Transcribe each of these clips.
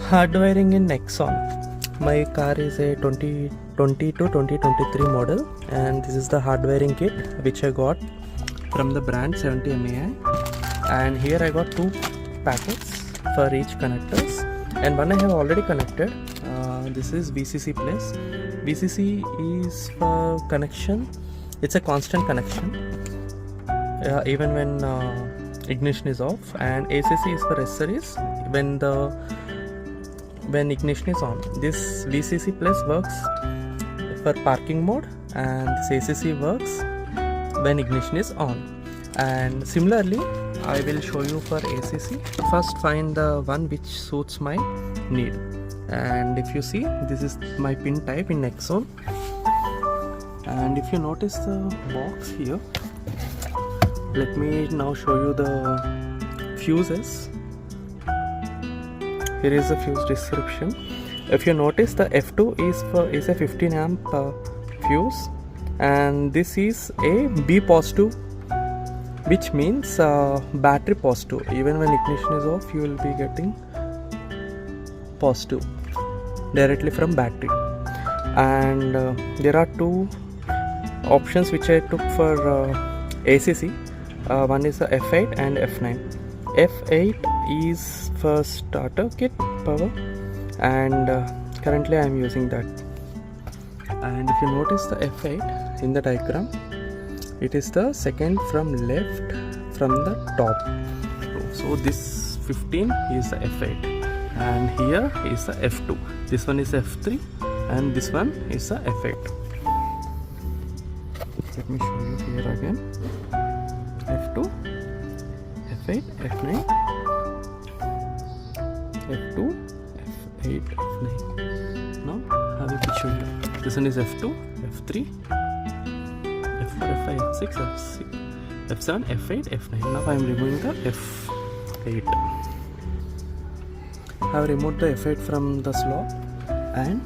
Hardwiring in Nexon. My car is a 2020 to 2023 model, and this is the hardwiring kit which I got from the brand 70 MAI. And here I got 2 packets for each connectors, and one I have already connected. This is VCC place. VCC is for connection. It's a constant connection even when ignition is off, and ACC is for accessories when ignition is on. This VCC plus works for parking mode, and this ACC works when ignition is on. And similarly, I will show you for ACC. First, find the one which suits my need. And if you see, this is my pin type in Nexon. And if you notice the box here, let me now show you the fuses. Here is the fuse description. If you notice, the F2 is a 15 amp fuse, and this is a B positive, which means battery positive. Even when ignition is off, you will be getting positive directly from battery. And there are 2 options which I took for ACC. One is the F8 and F9. F8 is for starter kit power, and currently I am using that. And if you notice the F8 in the diagram, it is the second from left from the top. So this 15 is the F8, and here is the F2. This one is F3, and this one is the F8. Let me show you here again. F2, F8, F9, F2, F8, F9. Now I will show you. This one is F2, F3, F4, F5, F6, F7, F8, F9. Now I am removing the F8. I have removed the F8 from the slot, and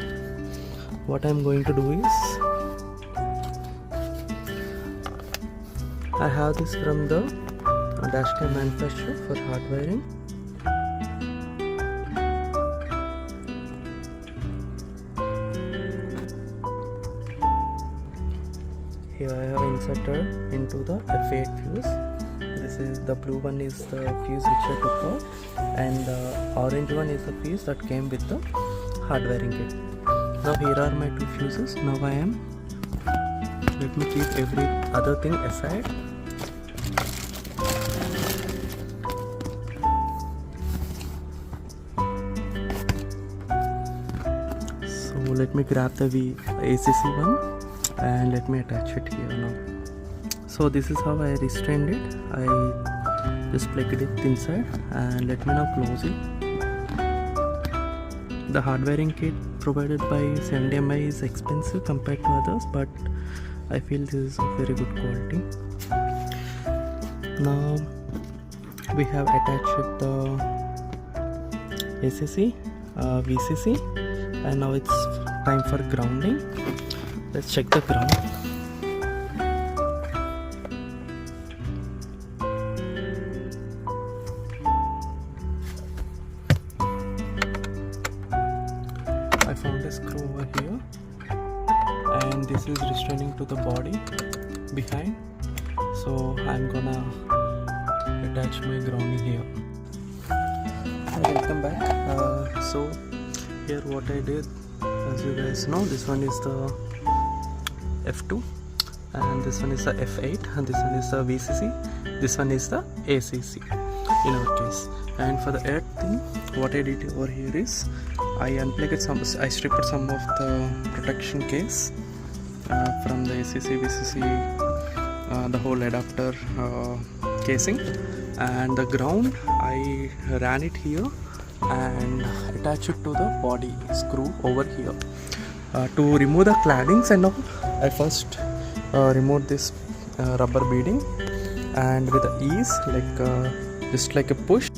what I am going to do is, I have this from the dashcam manufacturer for hardwiring. Here I have inserted into the F8 fuse. This is the blue one is the fuse which I took out, and the orange one is the fuse that came with the hardwiring kit. Now here are my 2 fuses. Now let me keep every other thing aside. So let me grab the ACC one and let me attach it here now. So this is how I restrained it. I just plugged it inside, and let me now close it. The hardwiring kit provided by 70 MAI is expensive compared to others, but I feel this is of very good quality. Now we have attached the ACC, VCC, and now it's time for grounding. Let's check the ground. I found a screw over here, and this is restraining to the body behind, so I'm gonna attach my grounding here. Welcome back. So here what I did, as you guys know, this one is the F2, and this one is the F8, and this one is the VCC, this one is the ACC in our case. And for the earth thing, what I did over here is I stripped some of the protection case from the ACC, VCC, the whole adapter casing, and the ground I ran it here and attached it to the body screw over here. To remove the claddings and all, I first removed this rubber beading, and with the ease, just like a push,